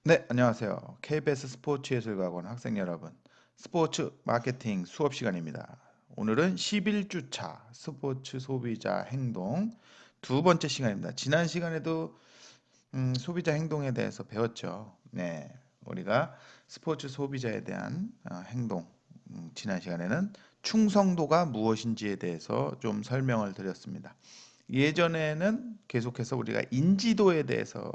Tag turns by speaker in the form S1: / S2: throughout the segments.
S1: 네, 안녕하세요. KBS 스포츠 예술학원 학생 여러분. 스포츠 마케팅 수업 시간입니다. 오늘은 11주차 스포츠 소비자 행동 두 번째 시간입니다. 지난 시간에도 소비자 행동에 대해서 배웠죠. 네, 우리가 스포츠 소비자에 대한 행동. 지난 시간에는 충성도가 무엇인지에 대해서 좀 설명을 드렸습니다. 예전에는 계속해서 우리가 인지도에 대해서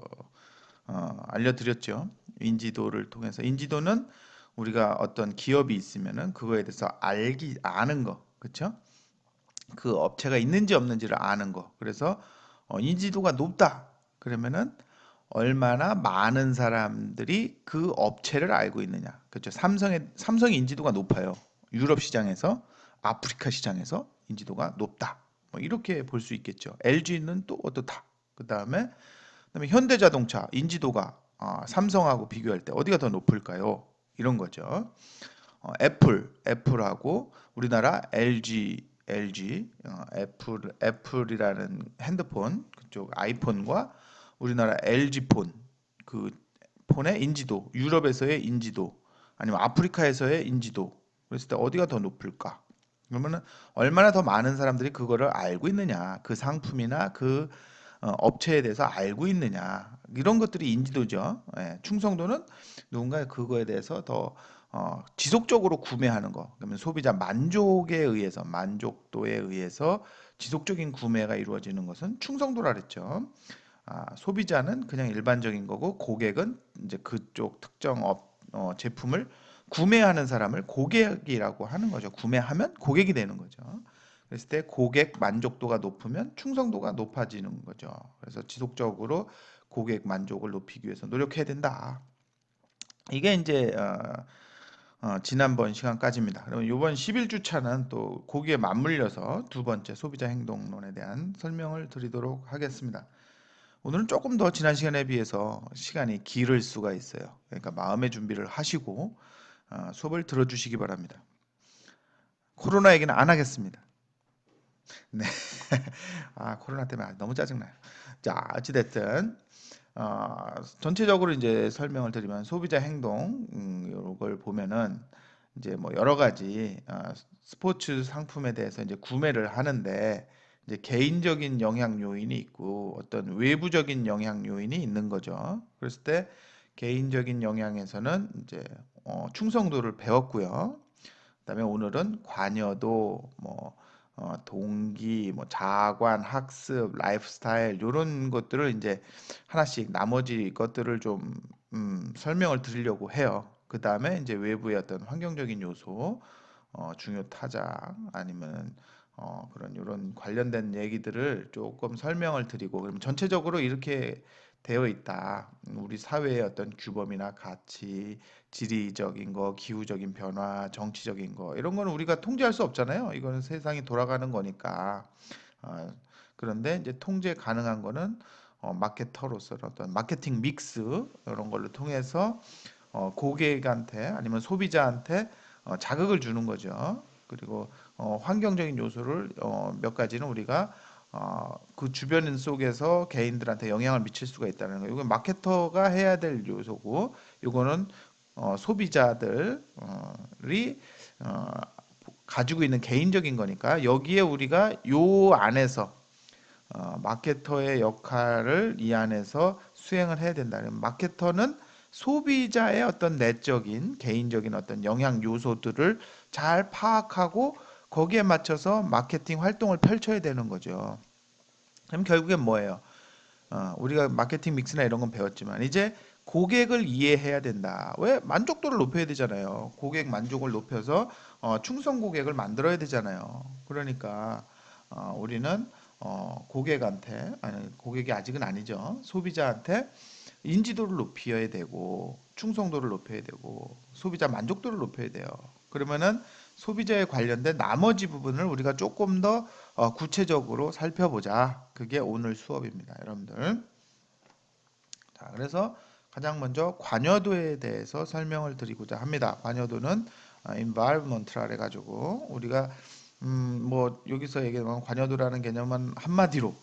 S1: 알려드렸죠. 인지도를 통해서 인지도는 우리가 어떤 기업이 있으면은 그거에 대해서 아는 거, 그렇죠? 그 업체가 있는지 없는지를 아는 거. 그래서 인지도가 높다. 그러면은 얼마나 많은 사람들이 그 업체를 알고 있느냐. 그렇죠? 삼성의 인지도가 높아요. 유럽 시장에서, 아프리카 시장에서 인지도가 높다. 뭐 이렇게 볼 수 있겠죠. LG는 또 어떻다. 그다음에 현대자동차 인지도가 삼성하고 비교할 때 어디가 더 높을까요? 이런 거죠. 애플하고 우리나라 애플이라는 핸드폰 그쪽 아이폰과 우리나라 LG 그 폰의 인지도, 유럽에서의 인지도, 아니면 아프리카에서의 인지도. 그랬을 때 어디가 더 높을까? 그러면은 얼마나 더 많은 사람들이 그거를 알고 있느냐, 그 상품이나 그 업체에 대해서 알고 있느냐, 이런 것들이 인지도죠. 예, 충성도는 누군가 그거에 대해서 더 지속적으로 구매하는 거. 그러면 소비자 만족도에 의해서 지속적인 구매가 이루어지는 것은 충성도라 그랬죠. 소비자는 그냥 일반적인 거고, 고객은 이제 그쪽 특정 제품을 구매하는 사람을 고객이라고 하는 거죠. 구매하면 고객이 되는 거죠. 그랬을 때 고객 만족도가 높으면 충성도가 높아지는 거죠. 그래서 지속적으로 고객 만족을 높이기 위해서 노력해야 된다. 이게 이제 지난번 시간까지입니다. 그러면 이번 11주차는 또 거기에 맞물려서 두 번째 소비자 행동론에 대한 설명을 드리도록 하겠습니다. 오늘은 조금 더 지난 시간에 비해서 시간이 길을 수가 있어요. 그러니까 마음의 준비를 하시고 수업을 들어주시기 바랍니다. 코로나 얘기는 안 하겠습니다. 네. 코로나 때문에 너무 짜증나요. 자, 어찌됐든 전체적으로 이제 설명을 드리면 소비자 행동 이걸 보면은 이제 뭐 여러 가지 스포츠 상품에 대해서 이제 구매를 하는데 이제 개인적인 영향 요인이 있고 어떤 외부적인 영향 요인이 있는 거죠. 그랬을 때 개인적인 영향에서는 이제 충성도를 배웠고요. 그다음에 오늘은 관여도, 뭐 동기, 뭐 자관, 학습, 라이프스타일 이런 것들을 이제 하나씩 나머지 것들을 좀 설명을 드리려고 해요. 그다음에 이제 외부의 어떤 환경적인 요소, 중요 타자 아니면 그런 이런 관련된 얘기들을 조금 설명을 드리고 그럼 전체적으로 이렇게 되어 있다. 우리 사회의 어떤 규범이나 가치, 지리적인 거, 기후적인 변화, 정치적인 거 이런 거는 우리가 통제할 수 없잖아요. 이거는 세상이 돌아가는 거니까. 어, 그런데 이제 통제 가능한 거는 마케터로서 어떤 마케팅 믹스 이런 걸로 통해서 고객한테 아니면 소비자한테 자극을 주는 거죠. 그리고 환경적인 요소를 몇 가지는 우리가 그 주변인 속에서 개인들한테 영향을 미칠 수가 있다는 거. 이건 마케터가 해야 될 요소고, 이거는 소비자들이 어, 가지고 있는 개인적인 거니까 여기에 우리가 요 안에서 마케터의 역할을 이 안에서 수행을 해야 된다. 마케터는 소비자의 어떤 내적인 개인적인 어떤 영향 요소들을 잘 파악하고 거기에 맞춰서 마케팅 활동을 펼쳐야 되는 거죠. 그럼 결국엔 뭐예요? 우리가 마케팅 믹스나 이런 건 배웠지만 이제 고객을 이해해야 된다. 왜? 만족도를 높여야 되잖아요. 고객 만족을 높여서 충성 고객을 만들어야 되잖아요. 그러니까 우리는 고객한테, 아니 고객이 아직은 아니죠. 소비자한테 인지도를 높여야 되고 충성도를 높여야 되고 소비자 만족도를 높여야 돼요. 그러면은 소비자에 관련된 나머지 부분을 우리가 조금 더 구체적으로 살펴보자. 그게 오늘 수업입니다, 여러분들. 자, 그래서 가장 먼저 관여도에 대해서 설명을 드리고자 합니다. 관여도는 environment라 해가지고 우리가 뭐 여기서 얘기하면 관여도라는 개념은 한마디로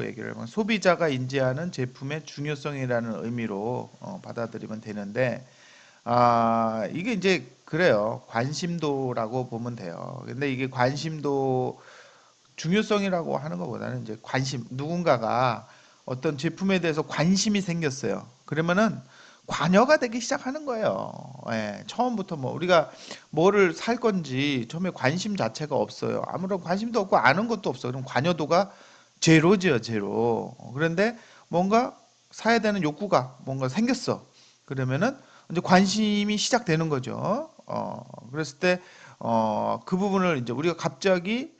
S1: 얘기를 하면 소비자가 인지하는 제품의 중요성이라는 의미로 받아들이면 되는데, 이게 이제 그래요. 관심도라고 보면 돼요. 근데 이게 관심도 중요성이라고 하는 것보다는 이제 누군가가 어떤 제품에 대해서 관심이 생겼어요. 그러면은 관여가 되기 시작하는 거예요. 예, 처음부터 뭐 우리가 뭐를 살 건지 처음에 관심 자체가 없어요. 아무런 관심도 없고 아는 것도 없어. 그럼 관여도가 제로지요, 제로. 그런데 뭔가 사야 되는 욕구가 뭔가 생겼어. 그러면은 이제 관심이 시작되는 거죠. 그랬을 때, 그 부분을 이제 우리가 갑자기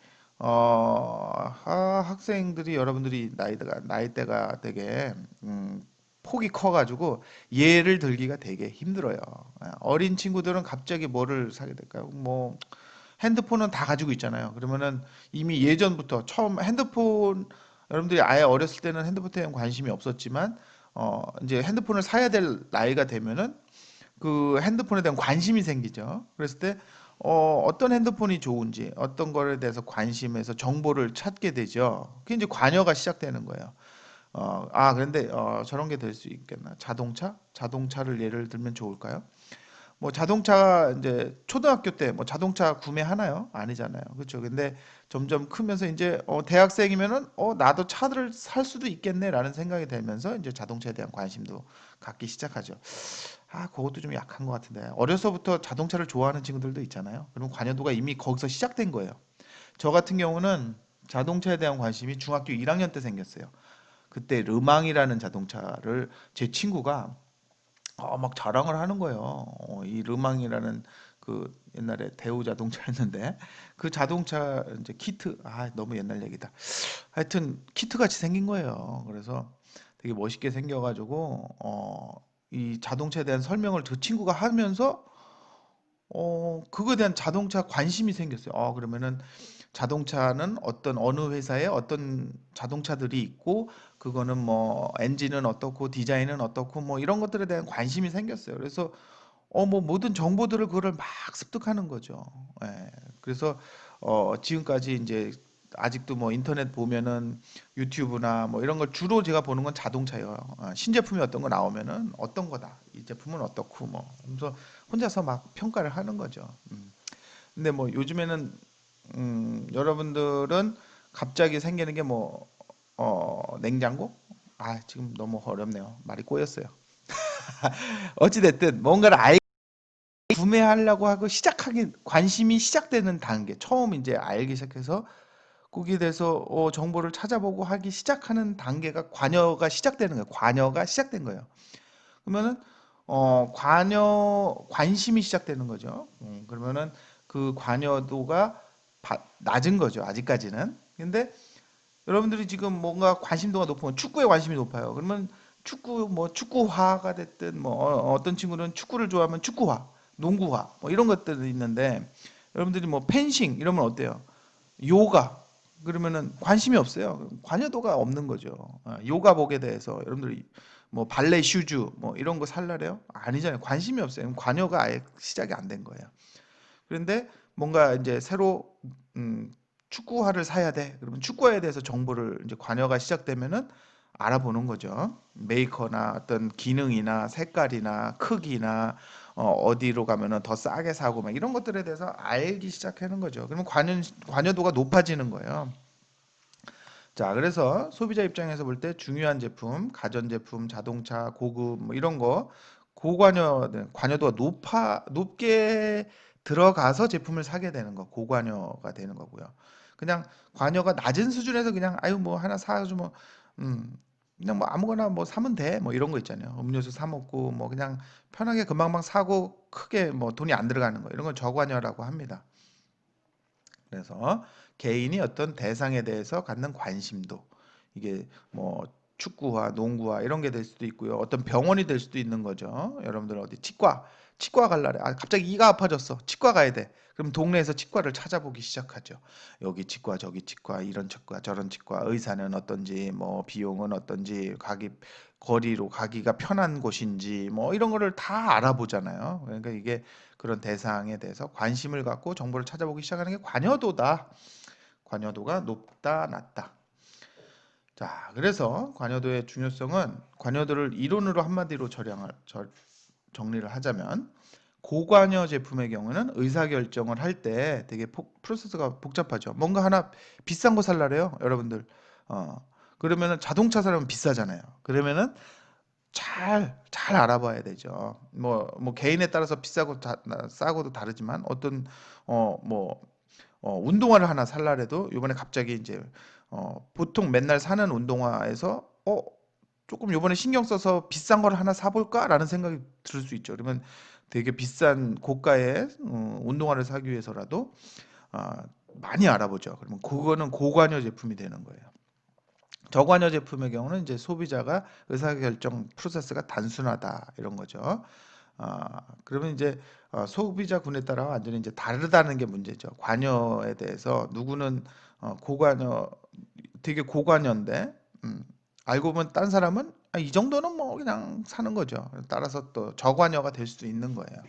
S1: 학생들이 여러분들이 나이대가 되게 폭이 커가지고 예를 들기가 되게 힘들어요. 어린 친구들은 갑자기 뭐를 사게 될까요? 뭐 핸드폰은 다 가지고 있잖아요. 그러면은 이미 예전부터 처음 핸드폰 여러분들이 아예 어렸을 때는 핸드폰에 대한 관심이 없었지만 이제 핸드폰을 사야 될 나이가 되면은 그 핸드폰에 대한 관심이 생기죠. 그랬을 때 어떤 핸드폰이 좋은지 어떤 거에 대해서 관심에서 정보를 찾게 되죠. 그게 이제 관여가 시작되는 거예요. 그런데 저런 게 될 수 있겠나? 자동차? 자동차를 예를 들면 좋을까요? 뭐 자동차 이제 초등학교 때 뭐 자동차 구매하나요? 아니잖아요. 그렇죠. 근데 점점 크면서 이제 대학생이면은 나도 차를 살 수도 있겠네라는 생각이 들면서 이제 자동차에 대한 관심도 갖기 시작하죠. 그것도 좀 약한 것 같은데. 어려서부터 자동차를 좋아하는 친구들도 있잖아요. 그럼 관여도가 이미 거기서 시작된 거예요. 저 같은 경우는 자동차에 대한 관심이 중학교 1학년 때 생겼어요. 그때 르망이라는 자동차를 제 친구가 막 자랑을 하는 거예요. 이 르망이라는 그 옛날에 대우 자동차였는데 그 자동차 이제 키트 너무 옛날 얘기다. 하여튼 키트 같이 생긴 거예요. 그래서 되게 멋있게 생겨가지고 이 자동차에 대한 설명을 그 친구가 하면서 그거에 대한 자동차 관심이 생겼어요. 그러면은 자동차는 어느 회사에 어떤 자동차들이 있고 그거는 뭐 엔진은 어떻고 디자인은 어떻고 뭐 이런 것들에 대한 관심이 생겼어요. 그래서 뭐 모든 정보들을 그거를 막 습득하는 거죠. 예. 그래서 지금까지 이제 아직도 뭐 인터넷 보면은 유튜브나 뭐 이런 걸 주로 제가 보는 건 자동차예요. 신제품이 어떤 거 나오면은 어떤 거다. 이 제품은 어떻고 뭐. 그래서 혼자서 막 평가를 하는 거죠. 근데 뭐 요즘에는 여러분들은 갑자기 생기는 게 뭐 냉장고? 지금 너무 어렵네요. 말이 꼬였어요. 어찌 됐든 뭔가를 구매하려고 하고 시작하기 관심이 시작되는 단계 처음 이제 알기 시작해서 거기에 대해서 정보를 찾아보고 하기 시작하는 단계가 관여가 시작되는 거예요. 관여가 시작된 거예요. 그러면은 관심이 시작되는 거죠. 그러면은 그 관여도가 낮은 거죠. 아직까지는. 근데 여러분들이 지금 뭔가 관심도가 높으면 축구에 관심이 높아요. 그러면 축구화가 됐든 뭐 어떤 친구는 축구를 좋아하면 축구화, 농구화 뭐 이런 것들이 있는데 여러분들이 뭐 펜싱 이러면 어때요? 요가 그러면은 관심이 없어요. 관여도가 없는 거죠. 요가복에 대해서 여러분들이 뭐 발레 슈즈 뭐 이런 거 살라래요? 아니잖아요. 관심이 없어요. 관여가 아예 시작이 안 된 거예요. 그런데 뭔가 이제 새로 축구화를 사야 돼. 그러면 축구화에 대해서 정보를 이제 관여가 시작되면은 알아보는 거죠. 메이커나 어떤 기능이나 색깔이나 크기나 어디로 가면은 더 싸게 사고 막 이런 것들에 대해서 알기 시작하는 거죠. 그러면 관여도가 높아지는 거예요. 자, 그래서 소비자 입장에서 볼 때 중요한 제품, 가전제품, 자동차, 고급 뭐 이런 거 관여도가 높게 들어가서 제품을 사게 되는 거, 고관여가 되는 거고요. 그냥 관여가 낮은 수준에서 그냥 아유 뭐 하나 사주면 그냥 뭐 아무거나 뭐 사면 돼. 뭐 이런 거 있잖아요. 음료수 사 먹고 뭐 그냥 편하게 금방방 사고 크게 뭐 돈이 안 들어가는 거. 이런 걸 저관여라고 합니다. 그래서 개인이 어떤 대상에 대해서 갖는 관심도 이게 뭐 축구화, 농구화 이런 게 될 수도 있고요. 어떤 병원이 될 수도 있는 거죠. 여러분들 어디 치과 갈라래. 갑자기 이가 아파졌어. 치과 가야 돼. 그럼 동네에서 치과를 찾아보기 시작하죠. 여기 치과, 저기 치과, 이런 치과, 저런 치과, 의사는 어떤지, 뭐 비용은 어떤지, 가기 거리로 가기가 편한 곳인지 뭐 이런 거를 다 알아보잖아요. 그러니까 이게 그런 대상에 대해서 관심을 갖고 정보를 찾아보기 시작하는 게 관여도다. 관여도가 높다, 낮다. 자, 그래서 관여도의 중요성은 관여도를 이론으로 한마디로 정리를 하자면 고관여 제품의 경우는 의사결정을 할 때 되게 프로세스가 복잡하죠. 뭔가 하나 비싼 거 살라래요, 여러분들. 그러면은 자동차 사려면 비싸잖아요. 그러면은 잘 알아봐야 되죠. 뭐 개인에 따라서 비싸고 싸고도 다르지만 어떤 뭐 운동화를 하나 살라래도 이번에 갑자기 이제 보통 맨날 사는 운동화에서 조금 요번에 신경 써서 비싼 걸 하나 사볼까라는 생각이 들 수 있죠. 그러면 되게 비싼 고가의 운동화를 사기 위해서라도 아, 많이 알아보죠. 그러면 그거는 고관여 제품이 되는 거예요. 저관여 제품의 경우는 이제 소비자가 의사결정 프로세스가 단순하다 이런 거죠. 그러면 이제 소비자군에 따라 완전히 이제 다르다는 게 문제죠. 관여에 대해서 누구는 고관여 되게 고관여인데 알고 보면 딴 사람은 이 정도는 뭐 그냥 사는 거죠. 따라서 또 저관여가 될 수도 있는 거예요.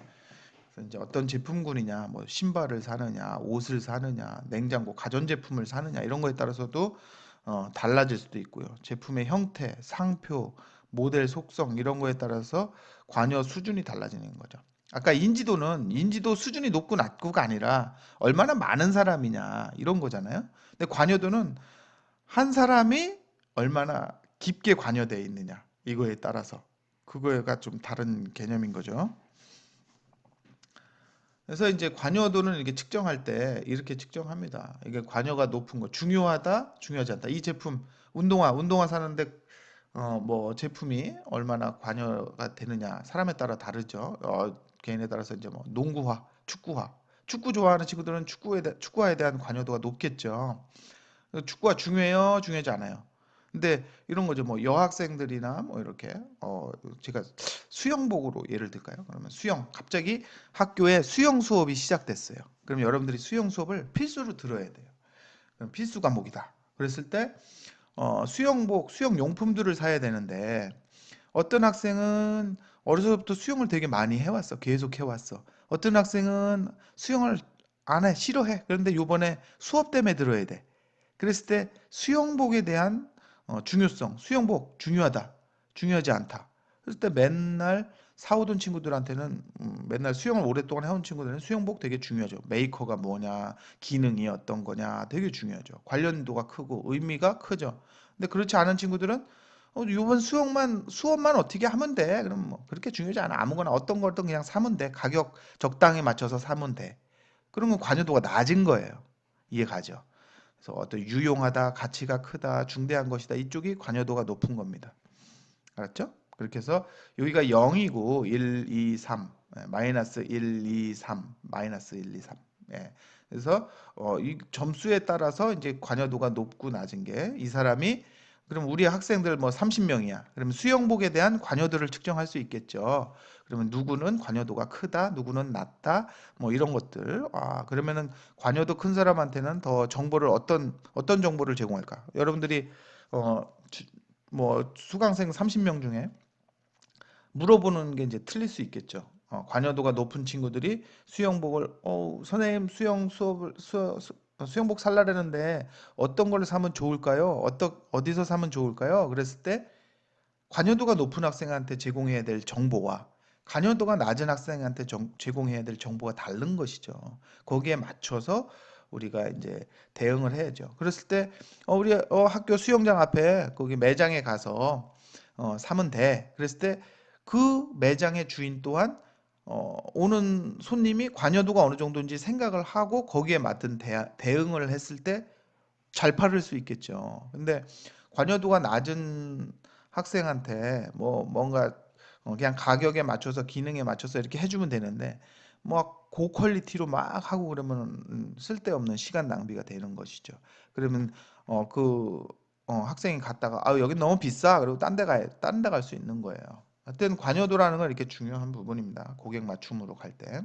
S1: 그래서 이제 어떤 제품군이냐, 뭐 신발을 사느냐, 옷을 사느냐, 냉장고, 가전제품을 사느냐 이런 거에 따라서도 달라질 수도 있고요. 제품의 형태, 상표, 모델 속성 이런 거에 따라서 관여 수준이 달라지는 거죠. 아까 인지도는 인지도 수준이 높고 낮고가 아니라 얼마나 많은 사람이냐 이런 거잖아요. 근데 관여도는 한 사람이 얼마나 깊게 관여되어 있느냐 이거에 따라서 그거가 좀 다른 개념인 거죠. 그래서 이제 관여도는 이렇게 측정할 때 이렇게 측정합니다. 이게 관여가 높은 거 중요하다, 중요하지 않다. 이 제품 운동화 사는데 뭐 제품이 얼마나 관여가 되느냐 사람에 따라 다르죠. 개인에 따라서 이제 뭐 농구화, 축구화, 축구 좋아하는 친구들은 축구화에 대한 관여도가 높겠죠. 축구가 중요해요, 중요하지 않아요. 근데 이런 거죠. 뭐 여학생들이나 뭐 이렇게 제가 수영복으로 예를 들까요? 그러면 수영 갑자기 학교에 수영 수업이 시작됐어요. 그럼 여러분들이 수영 수업을 필수로 들어야 돼요. 그럼 필수 과목이다. 그랬을 때 수영복, 수영 용품들을 사야 되는데 어떤 학생은 어려서부터 수영을 되게 많이 해왔어. 계속 해왔어. 어떤 학생은 수영을 안 해, 싫어해. 그런데 요번에 수업 때문에 들어야 돼. 그랬을 때 수영복에 대한 중요성, 수영복 중요하다, 중요하지 않다. 그랬을 때 맨날 사오던 친구들한테는 맨날 수영을 오랫동안 해온 친구들은 수영복 되게 중요하죠. 메이커가 뭐냐, 기능이 어떤 거냐 되게 중요하죠. 관련도가 크고 의미가 크죠. 근데 그렇지 않은 친구들은 이번 수업만 어떻게 하면 돼? 그럼 뭐 그렇게 중요하지 않아. 아무거나 어떤 거든 그냥 사면 돼. 가격 적당히 맞춰서 사면 돼. 그런 건 관여도가 낮은 거예요. 이해 가죠? 그래서 어떤 유용하다, 가치가 크다, 중대한 것이다. 이쪽이 관여도가 높은 겁니다. 알았죠? 그렇게 해서 여기가 0이고 1, 2, 3, 마이너스 1, 2, 3, 마이너스 1, 2, 3. 예. 그래서 이 점수에 따라서 이제 관여도가 높고 낮은 게 이 사람이 그럼 우리 학생들 뭐 30명이야. 그러면 수영복에 대한 관여도를 측정할 수 있겠죠. 그러면 누구는 관여도가 크다, 누구는 낮다, 뭐 이런 것들. 그러면은 관여도 큰 사람한테는 더 정보를 어떤 정보를 제공할까? 여러분들이 어, 뭐 수강생 30명 중에 물어보는 게 이제 틀릴 수 있겠죠. 관여도가 높은 친구들이 수영복을 선생님 수영복 살라는데 어떤 걸 사면 좋을까요? 어디서 사면 좋을까요? 그랬을 때 관여도가 높은 학생한테 제공해야 될 정보와 관여도가 낮은 학생한테 제공해야 될 정보가 다른 것이죠. 거기에 맞춰서 우리가 이제 대응을 해야죠. 그랬을 때 우리 학교 수영장 앞에 거기 매장에 가서 사면 돼. 그랬을 때 그 매장의 주인 또한 오는 손님이 관여도가 어느 정도인지 생각을 하고 거기에 맞든 대응을 했을 때 잘 팔을 수 있겠죠. 근데 관여도가 낮은 학생한테 뭐 뭔가 그냥 가격에 맞춰서 기능에 맞춰서 이렇게 해주면 되는데 뭐 고퀄리티로 막 하고 그러면 쓸데없는 시간 낭비가 되는 것이죠. 그러면 학생이 갔다가 여기 너무 비싸 그리고 딴 데 갈 수 있는 거예요. 하여튼 관여도라는 건 이렇게 중요한 부분입니다. 고객 맞춤으로 갈 때.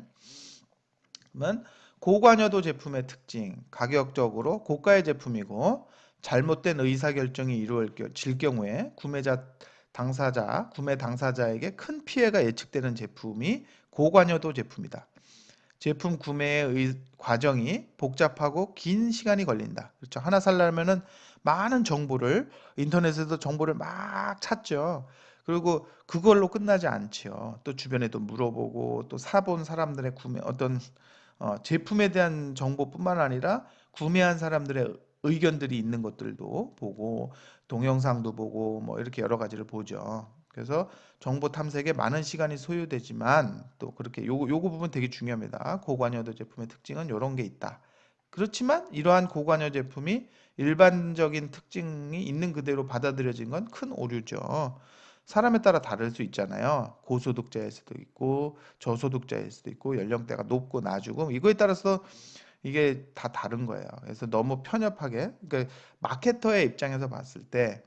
S1: 그러면 고관여도 제품의 특징, 가격적으로 고가의 제품이고 잘못된 의사결정이 이루어질 경우에 구매자 구매 당사자에게 큰 피해가 예측되는 제품이 고관여도 제품이다. 제품 구매의 과정이 복잡하고 긴 시간이 걸린다. 그렇죠. 하나 살려면은 많은 정보를 인터넷에서 정보를 막 찾죠. 그리고 그걸로 끝나지 않지요. 또 주변에도 물어보고 또 사본 사람들의 제품에 대한 정보뿐만 아니라 구매한 사람들의 의견들이 있는 것들도 보고 동영상도 보고 뭐 이렇게 여러 가지를 보죠. 그래서 정보 탐색에 많은 시간이 소요되지만 또 그렇게 요거 부분 되게 중요합니다. 고관여도 제품의 특징은 이런 게 있다. 그렇지만 이러한 고관여 제품이 일반적인 특징이 있는 그대로 받아들여진 건 큰 오류죠. 사람에 따라 다를 수 있잖아요. 고소득자일 수도 있고 저소득자일 수도 있고 연령대가 높고 낮고 이거에 따라서 이게 다 다른 거예요. 그래서 너무 편협하게 그러니까 마케터의 입장에서 봤을 때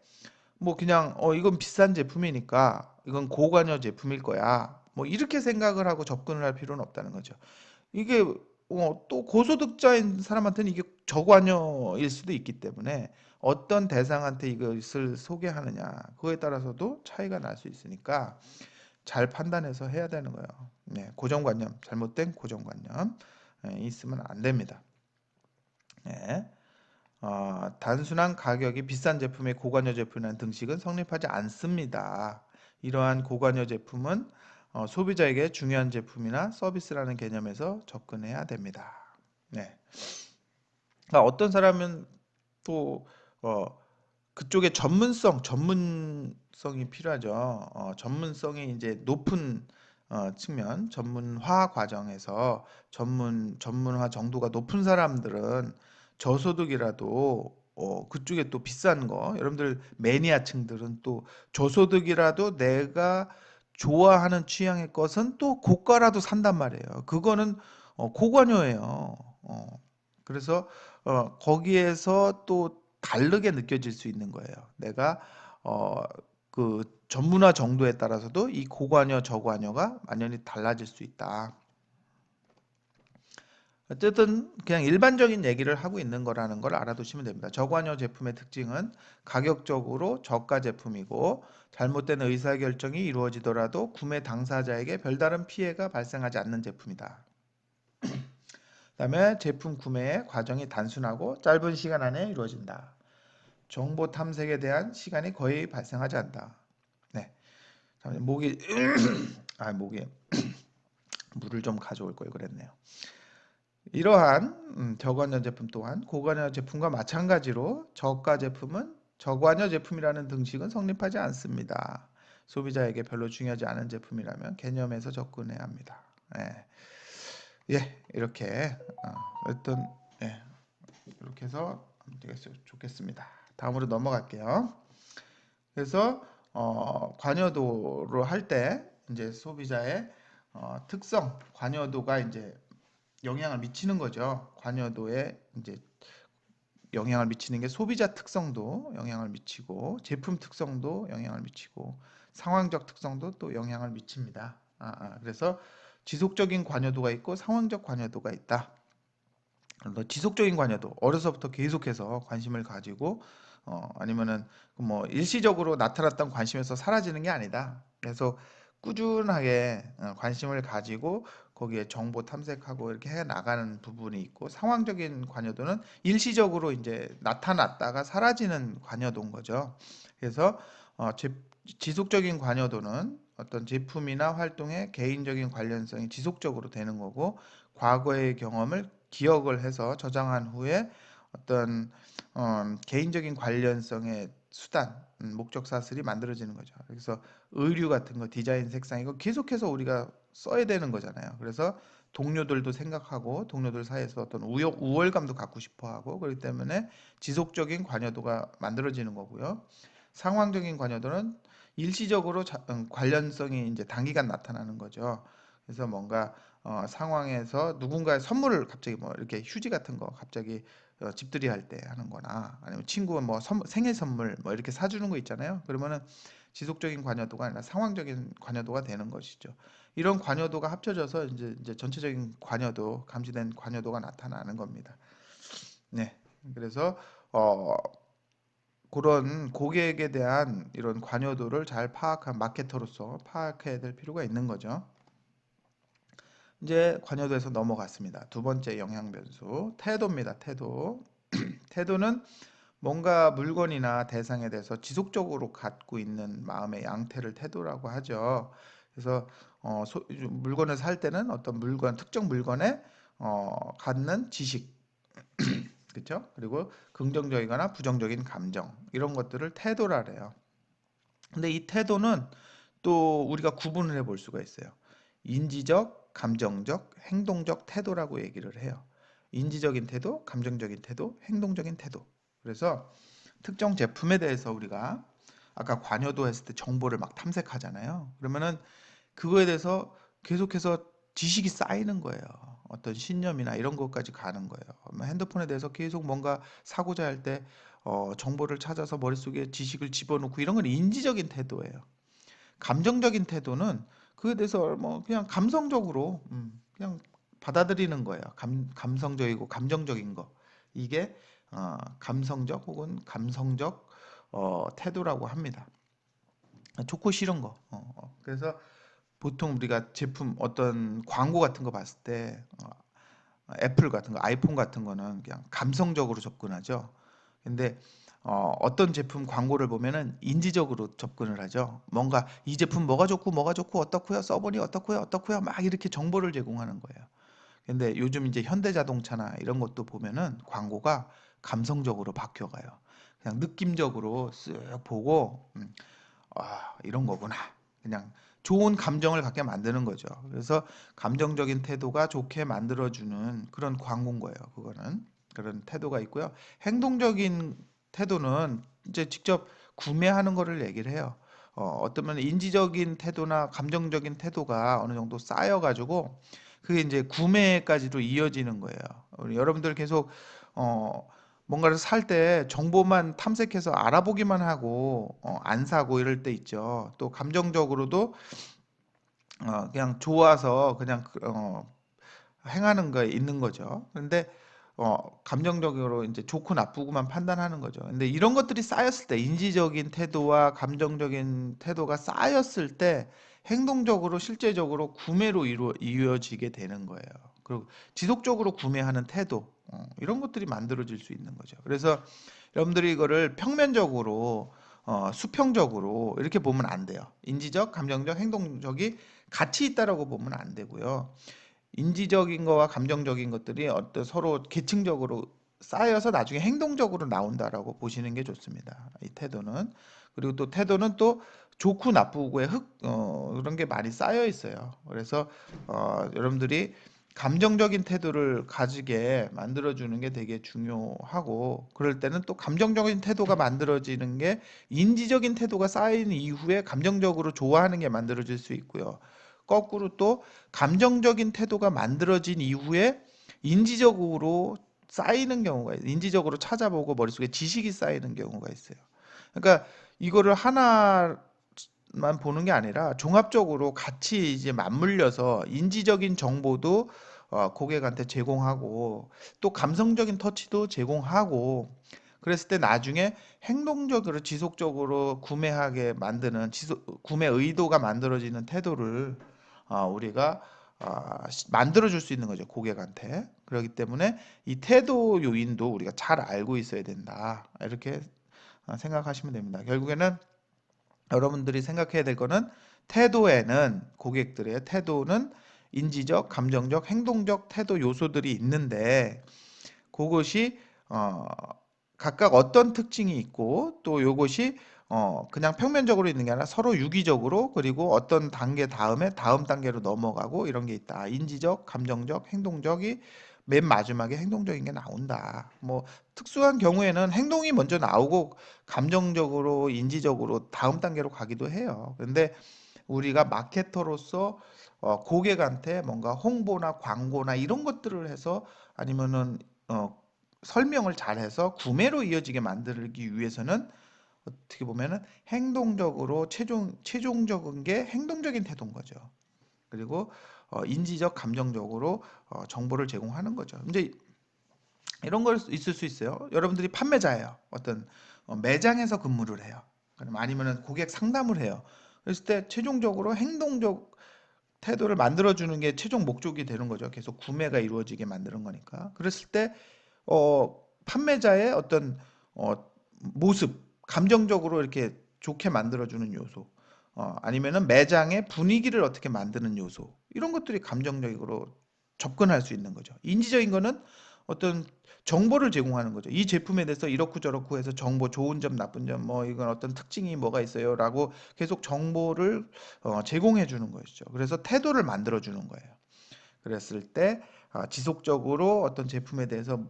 S1: 뭐 그냥 이건 비싼 제품이니까 이건 고관여 제품일 거야. 뭐 이렇게 생각을 하고 접근을 할 필요는 없다는 거죠. 이게 또 고소득자인 사람한테는 이게 저관여일 수도 있기 때문에 어떤 대상한테 이것을 소개하느냐 그거에 따라서도 차이가 날 수 있으니까 잘 판단해서 해야 되는 거예요. 네, 고정관념, 잘못된 고정관념 있으면 안 됩니다. 네. 단순한 가격이 비싼 제품의 고관여 제품이라는 등식은 성립하지 않습니다. 이러한 고관여 제품은 소비자에게 중요한 제품이나 서비스라는 개념에서 접근해야 됩니다. 네. 그러니까 어떤 사람은 또 그쪽에 전문성이 필요하죠. 전문성이 이제 높은 측면, 전문화 과정에서 전문화 정도가 높은 사람들은 저소득이라도 그쪽에 또 비싼 거, 여러분들 매니아층들은 또 저소득이라도 내가 좋아하는 취향의 것은 또 고가라도 산단 말이에요. 그거는 고관여예요. 그래서 거기에서 또 다르게 느껴질 수 있는 거예요. 내가 어, 그 전문화 정도에 따라서도 이 고관여, 저관여가 완전히 달라질 수 있다. 어쨌든 그냥 일반적인 얘기를 하고 있는 거라는 걸 알아두시면 됩니다. 저관여 제품의 특징은 가격적으로 저가 제품이고 잘못된 의사결정이 이루어지더라도 구매 당사자에게 별다른 피해가 발생하지 않는 제품이다. 그다음에 제품 구매의 과정이 단순하고 짧은 시간 안에 이루어진다. 정보 탐색에 대한 시간이 거의 발생하지 않는다. 네. 목이 목이 물을 좀 가져올 걸 그랬네요. 이러한 저관여 제품 또한 고관여 제품과 마찬가지로 저가 제품은 저관여 제품이라는 등식은 성립하지 않습니다. 소비자에게 별로 중요하지 않은 제품이라면 개념에서 접근해야 합니다. 예, 예 이렇게 어떤 예, 이렇게 해서 좋겠습니다. 다음으로 넘어갈게요. 그래서 관여도로 할 때 이제 소비자의 특성, 관여도가 이제 영향을 미치는 거죠. 관여도에 이제 영향을 미치는 게 소비자 특성도 영향을 미치고 제품 특성도 영향을 미치고 상황적 특성도 또 영향을 미칩니다. 그래서 지속적인 관여도가 있고 상황적 관여도가 있다. 지속적인 관여도 어려서부터 계속해서 관심을 가지고 아니면은 뭐 일시적으로 나타났던 관심에서 사라지는 게 아니다. 그래서 꾸준하게 관심을 가지고 거기에 정보 탐색하고 이렇게 해 나가는 부분이 있고 상황적인 관여도는 일시적으로 이제 나타났다가 사라지는 관여도인 거죠. 그래서 지속적인 관여도는 어떤 제품이나 활동의 개인적인 관련성이 지속적으로 되는 거고 과거의 경험을 기억을 해서 저장한 후에 어떤 개인적인 관련성의 수단, 목적 사슬이 만들어지는 거죠. 그래서 의류 같은 거, 디자인, 색상 이거 계속해서 우리가 써야 되는 거잖아요. 그래서 동료들도 생각하고 동료들 사이에서 어떤 우월감도 갖고 싶어 하고 그렇기 때문에 지속적인 관여도가 만들어지는 거고요. 상황적인 관여도는 일시적으로 관련성이 이제 단기간 나타나는 거죠. 그래서 뭔가 상황에서 누군가의 선물을 갑자기 뭐 이렇게 휴지 같은 거 갑자기 집들이 할 때 하는 거나 아니면 친구가 뭐 생일 선물 뭐 이렇게 사주는 거 있잖아요. 그러면은 지속적인 관여도가 아니라 상황적인 관여도가 되는 것이죠. 이런 관여도가 합쳐져서 이제 전체적인 관여도, 감지된 관여도가 나타나는 겁니다. 네. 그래서 어, 그런 고객에 대한 이런 관여도를 잘 파악한 마케터로서 파악해야 될 필요가 있는 거죠. 이제 관여도에서 넘어갔습니다. 두 번째 영향 변수, 태도입니다. 태도. 태도는 뭔가 물건이나 대상에 대해서 지속적으로 갖고 있는 마음의 양태를 태도라고 하죠. 그래서 물건을 살 때는 어떤 물건, 특정 물건에 갖는 지식, 그렇죠? 그리고 긍정적이거나 부정적인 감정 이런 것들을 태도라 그래요. 근데 이 태도는 또 우리가 구분을 해볼 수가 있어요. 인지적, 감정적, 행동적 태도라고 얘기를 해요. 인지적인 태도, 감정적인 태도, 행동적인 태도. 그래서 특정 제품에 대해서 우리가 아까 관여도 했을 때 정보를 막 탐색하잖아요. 그러면은 그거에 대해서 계속해서 지식이 쌓이는 거예요. 어떤 신념이나 이런 것까지 가는 거예요. 핸드폰에 대해서 계속 뭔가 사고자 할 때 정보를 찾아서 머릿속에 지식을 집어넣고 이런 건 인지적인 태도예요. 감정적인 태도는 그에 대해서 뭐 그냥 감성적으로 그냥 받아들이는 거예요. 감성적이고 감정적인 거. 이게 감성적 혹은 감성적 태도라고 합니다. 좋고 싫은 거. 그래서 보통 우리가 제품 어떤 광고 같은 거 봤을 때 애플 같은 거, 아이폰 같은 거는 그냥 감성적으로 접근하죠. 근데 어떤 제품 광고를 보면은 인지적으로 접근을 하죠. 뭔가 이 제품 뭐가 좋고 어떻고요, 써보니 어떻고요, 어떻고요, 막 이렇게 정보를 제공하는 거예요. 근데 요즘 이제 현대자동차나 이런 것도 보면은 광고가 감성적으로 바뀌어가요. 그냥 느낌적으로 쓱 보고 이런 거구나. 그냥 좋은 감정을 갖게 만드는 거죠. 그래서 감정적인 태도가 좋게 만들어주는 그런 광고인 거예요. 그거는 그런 태도가 있고요. 행동적인 태도는 이제 직접 구매하는 거를 얘기를 해요. 어쩌면 인지적인 태도나 감정적인 태도가 어느 정도 쌓여가지고 그게 이제 구매까지도 이어지는 거예요. 여러분들 계속 어, 뭔가를 살 때 정보만 탐색해서 알아보기만 하고 안 사고 이럴 때 있죠. 또 감정적으로도 그냥 좋아서 그냥 행하는 거에 있는 거죠. 근데 감정적으로 이제 좋고 나쁘고만 판단하는 거죠. 근데 이런 것들이 쌓였을 때 인지적인 태도와 감정적인 태도가 쌓였을 때 행동적으로 실제적으로 구매로 이루어지게 되는 거예요. 그리고 지속적으로 구매하는 태도 이런 것들이 만들어질 수 있는 거죠. 그래서 여러분들이 이거를 평면적으로 수평적으로 이렇게 보면 안 돼요. 인지적, 감정적, 행동적이 같이 있다라고 보면 안 되고요. 인지적인 거와 감정적인 것들이 어떤 서로 계층적으로 쌓여서 나중에 행동적으로 나온다라고 보시는 게 좋습니다. 이 태도는. 그리고 또 태도는 또 좋고 나쁘고의 그런 게 많이 쌓여 있어요. 그래서 여러분들이 감정적인 태도를 가지게 만들어주는 게 되게 중요하고 그럴 때는 또 감정적인 태도가 만들어지는 게 인지적인 태도가 쌓인 이후에 감정적으로 좋아하는 게 만들어질 수 있고요. 거꾸로 또 감정적인 태도가 만들어진 이후에 인지적으로 쌓이는 경우가 있어요. 인지적으로 찾아보고 머릿속에 지식이 쌓이는 경우가 있어요. 그러니까 이거를 하나만 보는 게 아니라 종합적으로 같이 이제 맞물려서 인지적인 정보도 고객한테 제공하고 또 감성적인 터치도 제공하고 그랬을 때 나중에 행동적으로 지속적으로 구매하게 만드는 구매 의도가 만들어지는 태도를 우리가 만들어 줄 수 있는 거죠 고객한테. 그렇기 때문에 이 태도 요인도 우리가 잘 알고 있어야 된다 이렇게 생각하시면 됩니다. 결국에는 여러분들이 생각해야 될 거는 태도에는 고객들의 태도는 인지적, 감정적, 행동적 태도 요소들이 있는데 그것이 각각 어떤 특징이 있고 또 요것이 그냥 평면적으로 있는 게 아니라 서로 유기적으로 그리고 어떤 단계 다음에 다음 단계로 넘어가고 이런 게 있다. 인지적, 감정적, 행동적이 맨 마지막에 행동적인 게 나온다. 뭐 특수한 경우에는 행동이 먼저 나오고 감정적으로, 인지적으로 다음 단계로 가기도 해요. 근데 우리가 마케터로서 고객한테 뭔가 홍보나 광고나 이런 것들을 해서 아니면은 어, 설명을 잘해서 구매로 이어지게 만들기 위해서는 어떻게 보면은 행동적으로 최종적인 게 행동적인 태도인 거죠. 그리고 인지적, 감정적으로 정보를 제공하는 거죠. 이제 이런 걸 있을 수 있어요. 여러분들이 판매자예요. 어떤 매장에서 근무를 해요. 그럼 아니면은 고객 상담을 해요. 그랬을 때 최종적으로 행동적 태도를 만들어주는 게 최종 목적이 되는 거죠. 계속 구매가 이루어지게 만드는 거니까. 그랬을 때 판매자의 어떤 어, 모습, 감정적으로 이렇게 좋게 만들어주는 요소, 아니면은 매장의 분위기를 어떻게 만드는 요소, 이런 것들이 감정적으로 접근할 수 있는 거죠. 인지적인 거는 어떤 정보를 제공하는 거죠. 이 제품에 대해서 이렇고 저렇고 해서 정보, 좋은 점, 나쁜 점, 뭐 이건 어떤 특징이 뭐가 있어요라고 계속 정보를 제공해 주는 것이죠. 그래서 태도를 만들어 주는 거예요. 그랬을 때 지속적으로 어떤 제품에 대해서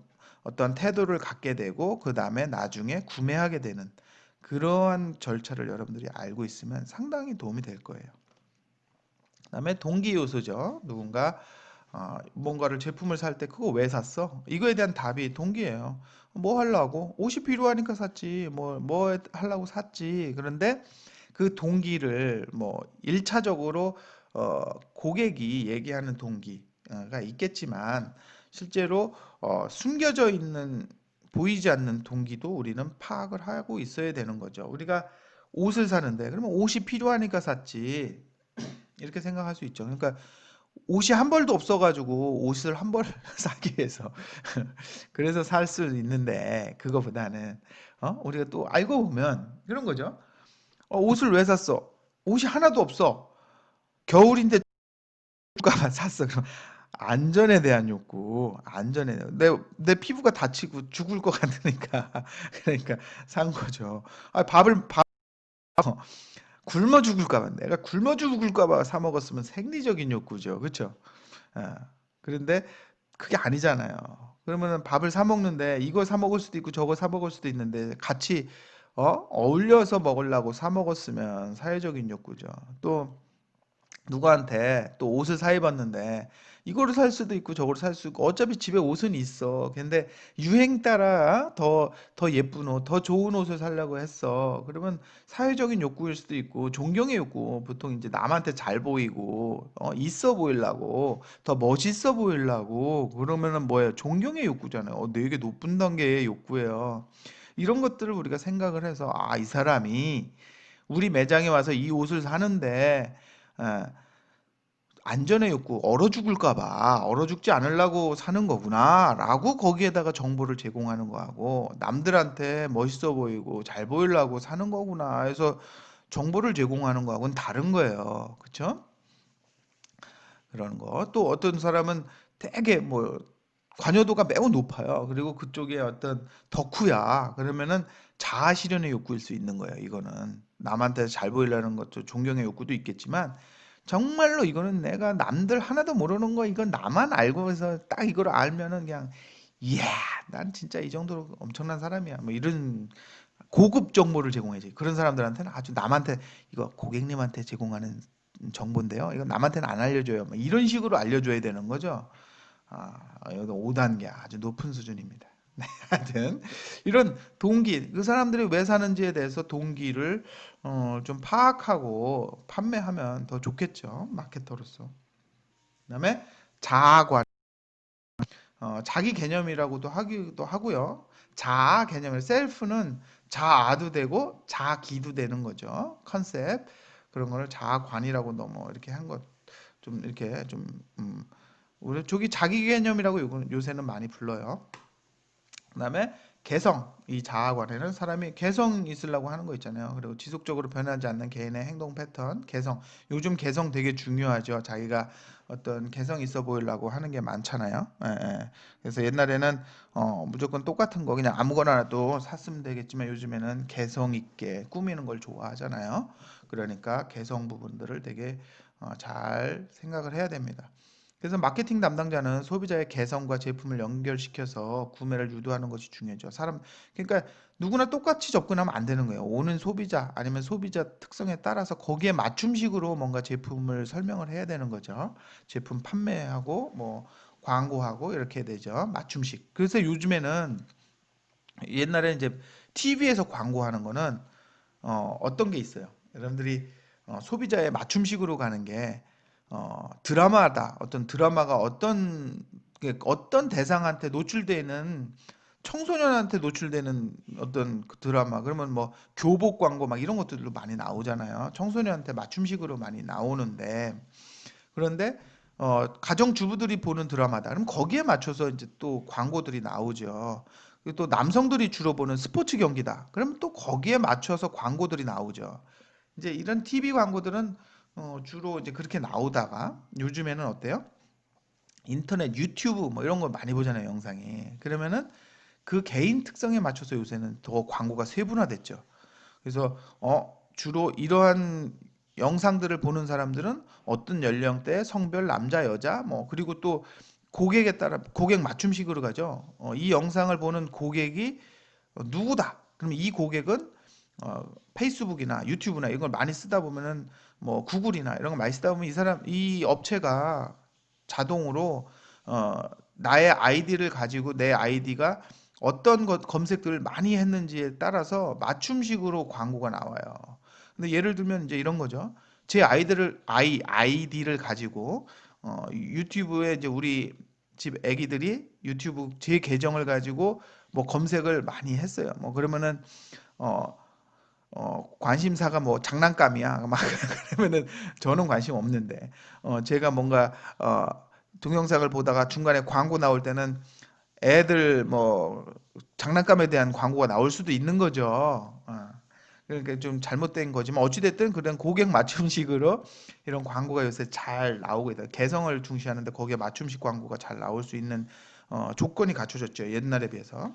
S1: 어떤 태도를 갖게 되고 그 다음에 나중에 구매하게 되는 그러한 절차를 여러분들이 알고 있으면 상당히 도움이 될 거예요. 그다음에 동기 요소죠. 누군가 뭔가를 제품을 살 때 그거 왜 샀어? 이거에 대한 답이 동기예요. 뭐 하려고? 옷이 필요하니까 샀지. 뭐 하려고 샀지. 그런데 그 동기를 뭐 1차적으로 고객이 얘기하는 동기가 있겠지만 실제로 숨겨져 있는 보이지 않는 동기도 우리는 파악을 하고 있어야 되는 거죠. 우리가 옷을 사는데 그러면 옷이 필요하니까 샀지. 이렇게 생각할 수 있죠. 그러니까 옷이 한 벌도 없어가지고 옷을 한 벌 사기 위해서 그래서 살 수 있는데 그거보다는 우리가 또 알고 보면 그런 거죠. 옷을 왜 샀어? 옷이 하나도 없어. 겨울인데 가만 샀어. 그럼 안전에 대한 욕구, 안전에 내 피부가 다치고 죽을 것 같으니까 그러니까 산 거죠. 밥 굶어 죽을까 봐 내가 굶어 죽을까 봐 사 먹었으면 생리적인 욕구죠. 그렇죠? 아, 그런데 그게 아니잖아요. 그러면은 밥을 사 먹는데 이거 사 먹을 수도 있고 저거 사 먹을 수도 있는데 같이 어울려서 먹으려고 사 먹었으면 사회적인 욕구죠. 또 누구한테 또 옷을 사 입었는데 이거를 살 수도 있고 저거를 살 수 있고 어차피 집에 옷은 있어. 근데 유행 따라 더 예쁜 옷, 더 좋은 옷을 사려고 했어. 그러면 사회적인 욕구일 수도 있고 존경의 욕구. 보통 이제 남한테 잘 보이고 있어 보이려고 더 멋있어 보이려고 그러면은 뭐예요? 존경의 욕구잖아요. 되게 높은 단계의 욕구예요. 이런 것들을 우리가 생각을 해서 이 사람이 우리 매장에 와서 이 옷을 사는데 에, 안전의 욕구, 얼어 죽을까 봐, 얼어 죽지 않으려고 사는 거구나, 라고 거기에다가 정보를 제공하는 거하고, 남들한테 멋있어 보이고 잘 보이려고 사는 거구나 해서 정보를 제공하는 거하고는 다른 거예요. 그쵸? 그런 거. 또 어떤 사람은 되게 뭐 관여도가 매우 높아요. 그리고 그쪽에 어떤 덕후야. 그러면은 자아 실현의 욕구일 수 있는 거예요. 이거는 남한테 잘 보이려는 것도 존경의 욕구도 있겠지만 정말로 이거는 내가 남들 하나도 모르는 거 이건 나만 알고 해서 딱 이걸 알면은 그냥 이야, 난 진짜 이 정도로 엄청난 사람이야. 뭐 이런 고급 정보를 제공해야지. 그런 사람들한테는 아주 남한테 이거 고객님한테 제공하는 정보인데요. 이거 남한테는 안 알려줘요. 뭐 이런 식으로 알려줘야 되는 거죠. 여기 5단계 아주 높은 수준입니다. 네, 하여튼 이런 동기, 그 사람들이 왜 사는지에 대해서 동기를 좀 파악하고 판매하면 더 좋겠죠. 마케터로서. 그다음에 자아관, 자기 개념이라고도 하기도 하고요. 자아 개념을 셀프는 자아도 되고 자기도 되는 거죠. 컨셉 그런 거를 자아관이라고 너무 이렇게 한 것 좀 이렇게 좀 우리 저기 자기 개념이라고 요새는 많이 불러요. 그다음에 개성, 이 자아관에는 사람이 개성 있으려고 하는 거 있잖아요. 그리고 지속적으로 변하지 않는 개인의 행동 패턴, 개성. 요즘 개성 되게 중요하죠. 자기가 어떤 개성 있어 보이려고 하는 게 많잖아요. 예, 예. 그래서 옛날에는 무조건 똑같은 거 그냥 아무거나도 샀으면 되겠지만 요즘에는 개성 있게 꾸미는 걸 좋아하잖아요. 그러니까 개성 부분들을 되게 잘 생각을 해야 됩니다. 그래서 마케팅 담당자는 소비자의 개성과 제품을 연결시켜서 구매를 유도하는 것이 중요하죠. 그러니까 누구나 똑같이 접근하면 안 되는 거예요. 오는 소비자 아니면 소비자 특성에 따라서 거기에 맞춤식으로 뭔가 제품을 설명을 해야 되는 거죠. 제품 판매하고 뭐 광고하고 이렇게 되죠. 맞춤식. 그래서 요즘에는 옛날에 이제 TV에서 광고하는 거는 어떤 게 있어요. 여러분들이 소비자의 맞춤식으로 가는 게 드라마다 어떤 드라마가 어떤 대상한테 노출되는 청소년한테 노출되는 어떤 그 드라마 그러면 뭐 교복 광고 막 이런 것들도 많이 나오잖아요. 청소년한테 맞춤식으로 많이 나오는데 그런데 가정주부들이 보는 드라마다. 그럼 거기에 맞춰서 이제 또 광고들이 나오죠. 그리고 또 남성들이 주로 보는 스포츠 경기다. 그러면 또 거기에 맞춰서 광고들이 나오죠. 이제 이런 TV 광고들은 주로 이제 그렇게 나오다가 요즘에는 어때요? 인터넷, 유튜브 뭐 이런 거 많이 보잖아요, 영상이. 그러면은 그 개인 특성에 맞춰서 요새는 더 광고가 세분화됐죠. 그래서 주로 이러한 영상들을 보는 사람들은 어떤 연령대, 성별, 남자, 여자, 뭐 그리고 또 고객에 따라 고객 맞춤식으로 가죠. 이 영상을 보는 고객이 누구다. 그럼 이 고객은 페이스북이나 유튜브나 이런 걸 많이 쓰다 보면은 뭐 구글이나 이런 걸 많이 쓰다 보면 이 사람 이 업체가 자동으로 어, 나의 아이디를 가지고 내 아이디가 어떤 것 검색들을 많이 했는지에 따라서 맞춤식으로 광고가 나와요. 근데 예를 들면 이제 이런 거죠. 제 아이디를 가지고 유튜브에 이제 우리 집 애기들이 유튜브 제 계정을 가지고 뭐 검색을 많이 했어요. 뭐 그러면은 어, 관심사가 뭐 장난감이야. 막 그러면은 저는 관심 없는데 제가 뭔가 동영상을 보다가 중간에 광고 나올 때는 애들 뭐 장난감에 대한 광고가 나올 수도 있는 거죠. 그러니까 좀 잘못된 거지만 어찌됐든 그런 고객 맞춤식으로 이런 광고가 요새 잘 나오고 있다. 개성을 중시하는데 거기에 맞춤식 광고가 잘 나올 수 있는 조건이 갖춰졌죠. 옛날에 비해서.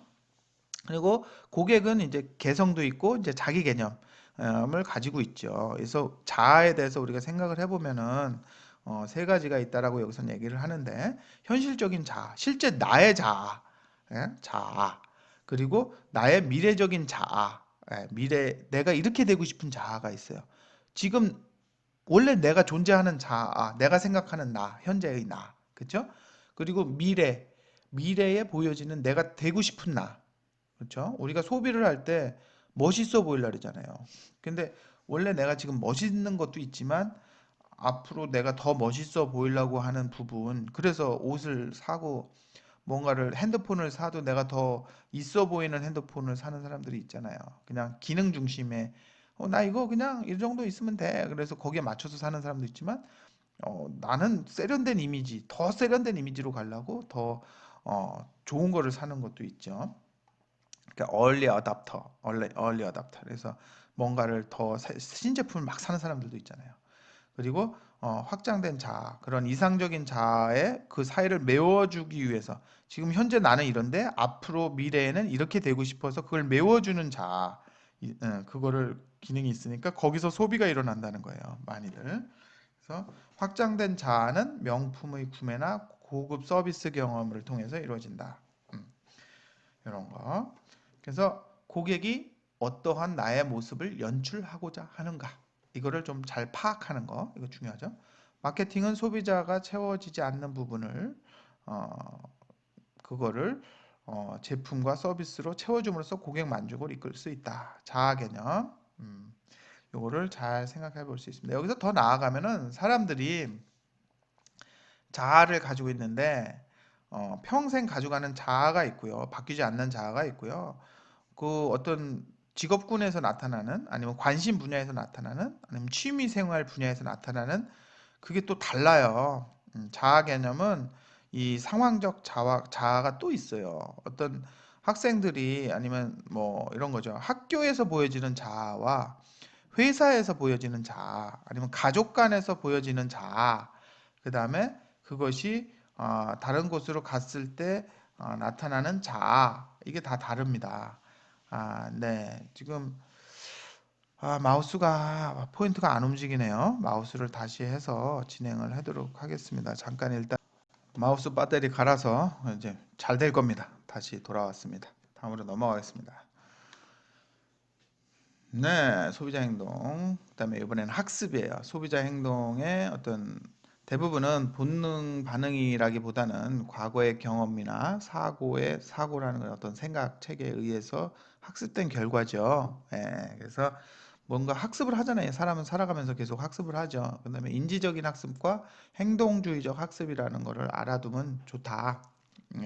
S1: 그리고 고객은 이제 개성도 있고 이제 자기 개념을 가지고 있죠. 그래서 자아에 대해서 우리가 생각을 해보면은 세 가지가 있다라고 여기서 얘기를 하는데 현실적인 자아, 실제 나의 자아, 자아, 그리고 나의 미래적인 자아, 미래 내가 이렇게 되고 싶은 자아가 있어요. 지금 원래 내가 존재하는 자아, 내가 생각하는 나, 현재의 나, 그렇죠? 그리고 미래에 보여지는 내가 되고 싶은 나, 그렇죠? 우리가 소비를 할 때 멋있어 보이려 그러잖아요. 근데 원래 내가 지금 멋있는 것도 있지만 앞으로 내가 더 멋있어 보이려고 하는 부분, 그래서 옷을 사고 뭔가를 핸드폰을 사도 내가 더 있어 보이는 핸드폰을 사는 사람들이 있잖아요. 그냥 기능 중심에 나 이거 그냥 이 정도 있으면 돼. 그래서 거기에 맞춰서 사는 사람도 있지만 나는 세련된 이미지, 더 세련된 이미지로 가려고 더 좋은 거를 사는 것도 있죠. 그러니까 얼리 어답터. 그래서 뭔가를 더 신제품을 막 사는 사람들도 있잖아요. 그리고 확장된 자아, 그런 이상적인 자아의 그 사이를 메워주기 위해서 지금 현재 나는 이런데 앞으로 미래에는 이렇게 되고 싶어서 그걸 메워주는 자아, 그거를 기능이 있으니까 거기서 소비가 일어난다는 거예요. 많이들. 그래서 확장된 자아는 명품의 구매나 고급 서비스 경험을 통해서 이루어진다. 음, 이런 거. 그래서 고객이 어떠한 나의 모습을 연출하고자 하는가 이거를 좀 잘 파악하는 거 이거 중요하죠. 마케팅은 소비자가 채워지지 않는 부분을 어, 그거를 제품과 서비스로 채워줌으로써 고객 만족을 이끌 수 있다. 자아 개념. 요거를 잘 생각해 볼 수 있습니다. 여기서 더 나아가면은 사람들이 자아를 가지고 있는데 평생 가져가는 자아가 있고요. 바뀌지 않는 자아가 있고요. 그 어떤 직업군에서 나타나는 아니면 관심 분야에서 나타나는 아니면 취미 생활 분야에서 나타나는 그게 또 달라요. 자아 개념은 이 상황적 자아가 또 있어요. 어떤 학생들이 아니면 뭐 이런 거죠. 학교에서 보여지는 자아와 회사에서 보여지는 자아, 아니면 가족 간에서 보여지는 자아, 그 다음에 그것이 다른 곳으로 갔을 때 나타나는 자아, 이게 다 다릅니다. 네. 지금 마우스가 포인트가 안 움직이네요. 마우스를 다시 해서 진행을 하도록 하겠습니다. 잠깐 일단 마우스 배터리 갈아서 이제 잘 될 겁니다. 다시 돌아왔습니다. 다음으로 넘어가겠습니다. 네, 소비자 행동. 그다음에 이번에는 학습이에요. 소비자 행동의 어떤 대부분은 본능 반응이라기보다는 과거의 경험이나 사고라는 건 어떤 생각 체계에 의해서 학습된 결과죠. 예, 그래서 뭔가 학습을 하잖아요. 사람은 살아가면서 계속 학습을 하죠. 그다음에 인지적인 학습과 행동주의적 학습이라는 거를 알아두면 좋다.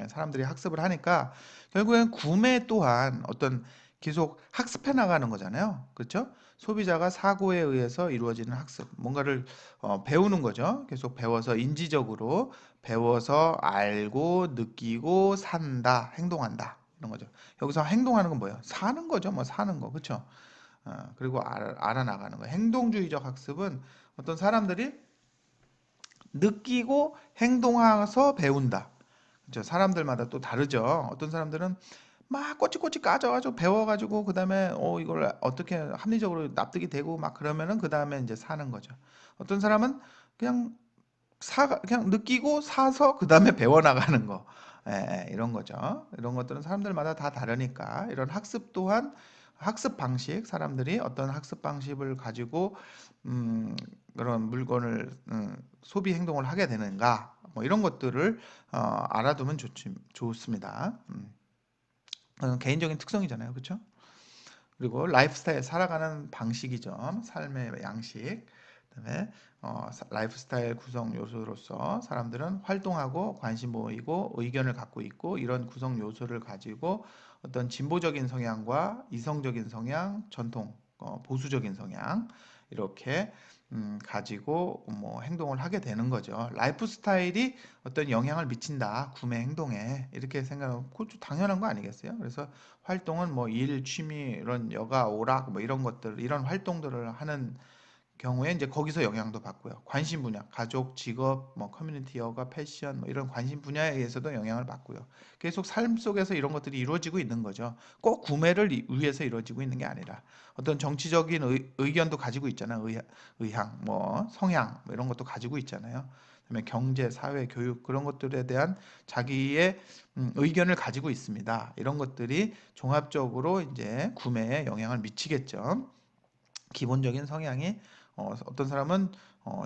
S1: 사람들이 학습을 하니까 결국엔 구매 또한 어떤 계속 학습해 나가는 거잖아요. 그렇죠? 소비자가 사고에 의해서 이루어지는 학습, 뭔가를 배우는 거죠. 계속 배워서 인지적으로 배워서 알고 느끼고 산다, 행동한다 이런 거죠. 여기서 행동하는 건 뭐예요? 사는 거죠. 뭐 사는 거, 그렇죠? 그리고 알아나가는 거. 행동주의적 학습은 어떤 사람들이 느끼고 행동해서 배운다. 그죠? 사람들마다 또 다르죠. 어떤 사람들은 막 꼬치꼬치 까져가지고 배워가지고 그 다음에 이걸 어떻게 합리적으로 납득이 되고 막 그러면은 그 다음에 이제 사는 거죠. 어떤 사람은 그냥 그냥 느끼고 사서 그 다음에 배워나가는 거. 이런 거죠. 이런 것들은 사람들마다 다 다르니까 이런 학습 또한 학습 방식, 사람들이 어떤 학습 방식을 가지고 그런 물건을 소비 행동을 하게 되는가, 뭐 이런 것들을 알아두면 좋습니다. 개인적인 특성이잖아요, 그렇죠? 그리고 라이프스타일, 살아가는 방식이죠. 삶의 양식. 그다음에 라이프스타일 구성 요소로서 사람들은 활동하고 관심 보이고 의견을 갖고 있고, 이런 구성 요소를 가지고 어떤 진보적인 성향과 이성적인 성향, 전통, 보수적인 성향, 이렇게 가지고 뭐 행동을 하게 되는 거죠. 라이프 스타일이 어떤 영향을 미친다, 구매 행동에, 이렇게 생각하면 그것도 당연한 거 아니겠어요? 그래서 활동은 뭐 일, 취미, 이런 여가, 오락 뭐 이런 것들, 이런 활동들을 하는 경우에 이제 거기서 영향도 받고요. 관심 분야, 가족, 직업, 뭐 커뮤니티, 여가, 패션, 뭐 이런 관심 분야에 의해서도 영향을 받고요. 계속 삶 속에서 이런 것들이 이루어지고 있는 거죠. 꼭 구매를 위해서 이루어지고 있는 게 아니라 어떤 정치적인 견도 가지고 있잖아요. 의향, 뭐 성향, 뭐 이런 것도 가지고 있잖아요. 그다음에 경제, 사회, 교육, 그런 것들에 대한 자기의 의견을 가지고 있습니다. 이런 것들이 종합적으로 이제 구매에 영향을 미치겠죠. 기본적인 성향이 어떤 사람은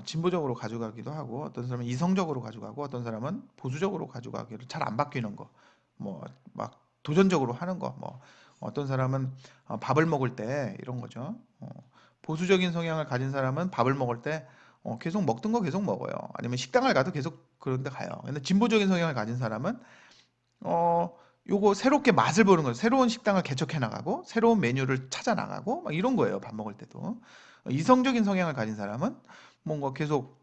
S1: 진보적으로 가져가기도 하고, 어떤 사람은 이성적으로 가져가고, 어떤 사람은 보수적으로 가져가기를, 잘 안 바뀌는 거, 뭐 막 도전적으로 하는 거, 뭐 어떤 사람은 밥을 먹을 때 이런 거죠. 보수적인 성향을 가진 사람은 밥을 먹을 때 계속 먹던 거 계속 먹어요. 아니면 식당을 가도 계속 그런 데 가요. 근데 진보적인 성향을 가진 사람은 어, 요거 새롭게 맛을 보는 거예요. 새로운 식당을 개척해 나가고, 새로운 메뉴를 찾아 나가고, 막 이런 거예요. 밥 먹을 때도. 이성적인 성향을 가진 사람은 뭔가 계속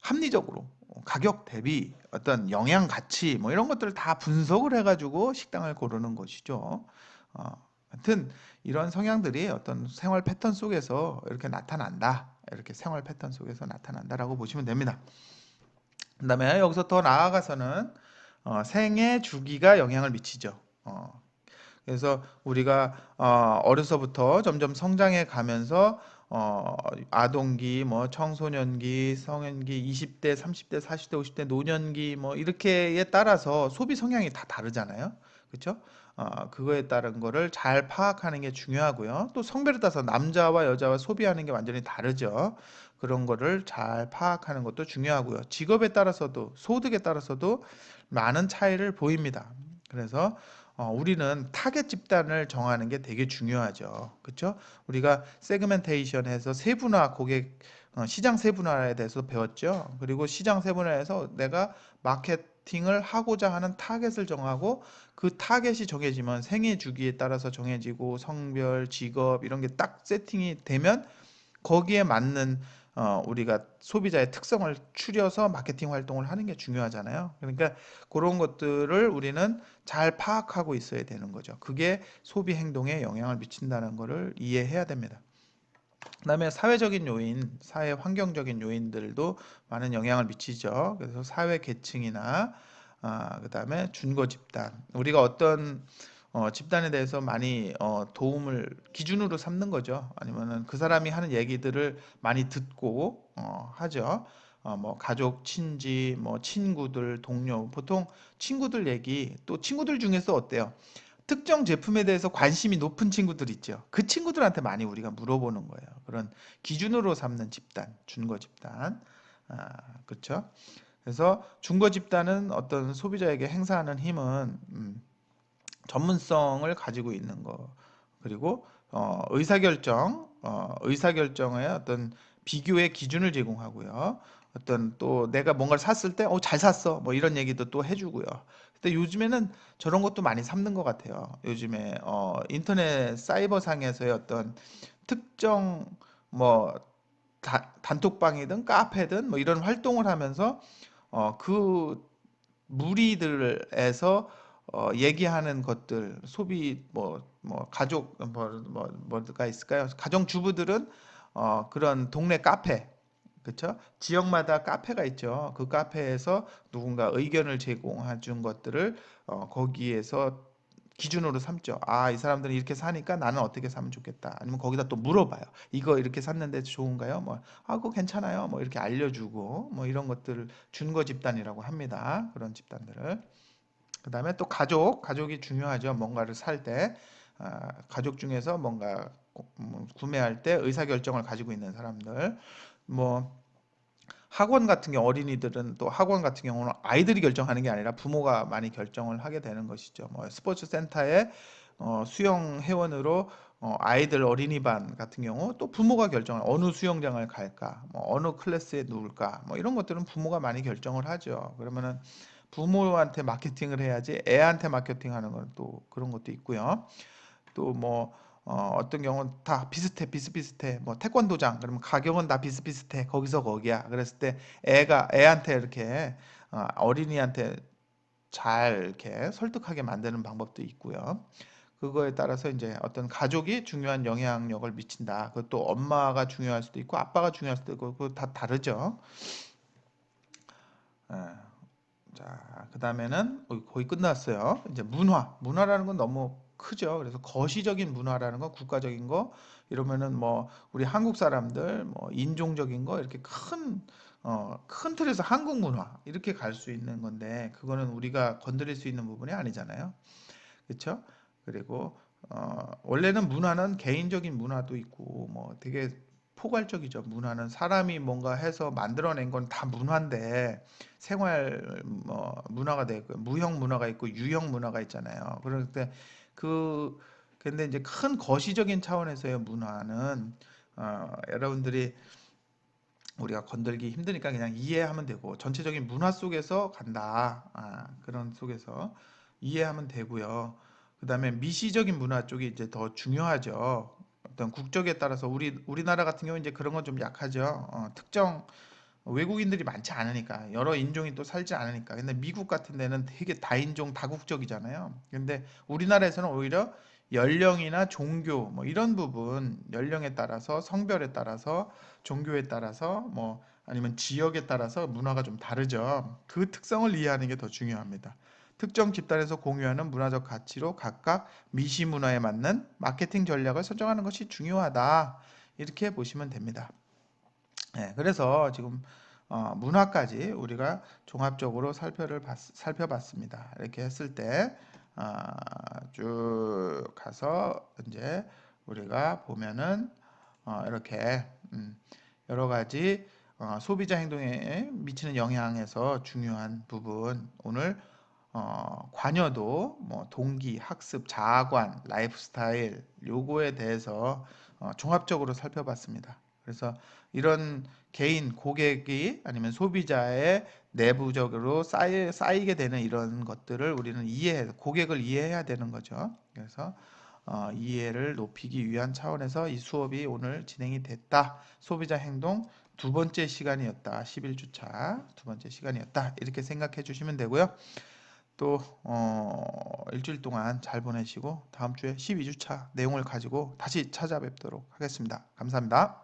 S1: 합리적으로 가격 대비 어떤 영양 가치 뭐 이런 것들을 다 분석을 해가지고 식당을 고르는 것이죠. 하여튼 이런 성향들이 어떤 생활 패턴 속에서 이렇게 나타난다. 이렇게 생활 패턴 속에서 나타난다라고 보시면 됩니다. 그다음에 여기서 더 나아가서는 생애 주기가 영향을 미치죠. 그래서 우리가 어려서부터 점점 성장해 가면서 아동기, 뭐 청소년기, 성인기, 20대, 30대, 40대, 50대, 노년기 뭐 이렇게에 따라서 소비 성향이 다 다르잖아요. 그렇죠? 그거에 따른 거를 잘 파악하는 게 중요하고요. 또 성별에 따라서 남자와 여자와 소비하는 게 완전히 다르죠. 그런 거를 잘 파악하는 것도 중요하고요. 직업에 따라서도, 소득에 따라서도 많은 차이를 보입니다. 그래서 우리는 타겟 집단을 정하는 게 되게 중요하죠. 그렇죠? 우리가 세그멘테이션에서 세분화, 고객 시장 세분화에 대해서 배웠죠. 그리고 시장 세분화에서 내가 마케팅을 하고자 하는 타겟을 정하고, 그 타겟이 정해지면 생애 주기에 따라서 정해지고, 성별, 직업 이런 게 딱 세팅이 되면 거기에 맞는 우리가 소비자의 특성을 추려서 마케팅 활동을 하는 게 중요하잖아요. 그러니까 그런 것들을 우리는 잘 파악하고 있어야 되는 거죠. 그게 소비 행동에 영향을 미친다는 것을 이해해야 됩니다. 그다음에 사회적인 요인, 사회 환경적인 요인들도 많은 영향을 미치죠. 그래서 사회 계층이나 그다음에 준거 집단, 우리가 어떤 집단에 대해서 많이 도움을 기준으로 삼는 거죠. 아니면은 그 사람이 하는 얘기들을 많이 듣고 하죠. 뭐 가족, 친지, 뭐 친구들, 동료, 보통 친구들 얘기, 또 친구들 중에서 어때요? 특정 제품에 대해서 관심이 높은 친구들 있죠. 그 친구들한테 많이 우리가 물어보는 거예요. 그런 기준으로 삼는 집단, 준거 집단. 그렇죠? 그래서 준거 집단은 어떤 소비자에게 행사하는 힘은 전문성을 가지고 있는 거. 그리고 의사결정의 어떤 비교의 기준을 제공하고요. 어떤 또 내가 뭔가를 샀을 때 잘 샀어 뭐 이런 얘기도 또 해주고요. 근데 요즘에는 저런 것도 많이 삼는 것 같아요. 요즘에 인터넷 사이버 상에서의 어떤 특정 뭐 단톡방이든 카페든 뭐 이런 활동을 하면서 그 무리들에서 얘기하는 것들 소비 뭐 가족 뭐가 있을까요? 가정 주부들은 그런 동네 카페 그쵸? 지역마다 카페가 있죠. 그 카페에서 누군가 의견을 제공해 준 것들을 거기에서 기준으로 삼죠. 아, 이 사람들은 이렇게 사니까 나는 어떻게 사면 좋겠다. 아니면 거기다 또 물어봐요. 이거 이렇게 샀는데 좋은가요? 뭐, 아, 그거 괜찮아요. 뭐 이렇게 알려주고 뭐 이런 것들을 준거 집단이라고 합니다. 그런 집단들을. 그다음에 또 가족이 중요하죠. 뭔가를 살 때, 가족 중에서 뭔가 구매할 때 의사결정을 가지고 있는 사람들, 뭐 학원 같은 경우 어린이들은 또 학원 같은 경우는 아이들이 결정하는 게 아니라 부모가 많이 결정을 하게 되는 것이죠. 뭐 스포츠 센터에 수영 회원으로 아이들 어린이반 같은 경우 또 부모가 결정을 어느 수영장을 갈까, 뭐 어느 클래스에 누울까, 뭐 이런 것들은 부모가 많이 결정을 하죠. 그러면은 부모한테 마케팅을 해야지 애한테 마케팅하는 건 또 그런 것도 있고요. 또 뭐 어떤 경우는 다 비슷비슷해. 뭐 태권도장 그러면 가격은 다 비슷비슷해. 거기서 거기야. 그랬을 때 애한테 이렇게 어린이한테 잘 이렇게 설득하게 만드는 방법도 있고요. 그거에 따라서 이제 어떤 가족이 중요한 영향력을 미친다. 그것도 엄마가 중요할 수도 있고 아빠가 중요할 수도 있고 그거 다 다르죠. 예. 자, 그다음에는 거의 끝났어요. 이제 문화라는 건 너무 크죠. 그래서 거시적인 문화라는 건 국가적인 거 이러면은 뭐 우리 한국 사람들 뭐 인종적인 거 이렇게 큰 틀에서 한국 문화 이렇게 갈 수 있는 건데 그거는 우리가 건드릴 수 있는 부분이 아니잖아요. 그렇죠? 그리고 원래는 문화는 개인적인 문화도 있고 뭐 되게 포괄적이죠. 문화는 사람이 뭔가 해서 만들어낸 건 다 문화인데 생활 뭐 문화가 되고 무형 문화가 있고 유형 문화가 있잖아요. 그럴 때 그 근데 이제 큰 거시적인 차원에서의 문화는 여러분들이 우리가 건들기 힘드니까 그냥 이해하면 되고 전체적인 문화 속에서 간다. 그런 속에서 이해하면 되고요. 그다음에 미시적인 문화 쪽이 이제 더 중요하죠. 어떤 국적에 따라서 우리나라 같은 경우 이제 그런 건 좀 약하죠. 특정 외국인들이 많지 않으니까 여러 인종이 또 살지 않으니까. 근데 미국 같은 데는 되게 다인종 다국적이잖아요. 근데 우리나라에서는 오히려 연령이나 종교 뭐 이런 부분 연령에 따라서 성별에 따라서 종교에 따라서 뭐 아니면 지역에 따라서 문화가 좀 다르죠. 그 특성을 이해하는 게 더 중요합니다. 특정 집단에서 공유하는 문화적 가치로 각각 미시 문화에 맞는 마케팅 전략을 설정하는 것이 중요하다. 이렇게 보시면 됩니다. 네, 그래서 지금 문화까지 우리가 종합적으로 살펴봤습니다. 이렇게 했을 때 쭉 가서 이제 우리가 보면은 이렇게 여러 가지 소비자 행동에 미치는 영향에서 중요한 부분 오늘 관여도, 뭐 동기, 학습, 자아관, 라이프 스타일 요거에 대해서 종합적으로 살펴봤습니다. 그래서 이런 개인 고객이 아니면 소비자의 내부적으로 쌓이게 되는 이런 것들을 우리는 고객을 이해해야 되는 거죠. 그래서 이해를 높이기 위한 차원에서 이 수업이 오늘 진행이 됐다. 소비자 행동 두 번째 시간이었다. 11주차 두 번째 시간이었다. 이렇게 생각해 주시면 되고요. 또 일주일 동안 잘 보내시고 다음 주에 12주차 내용을 가지고 다시 찾아뵙도록 하겠습니다. 감사합니다.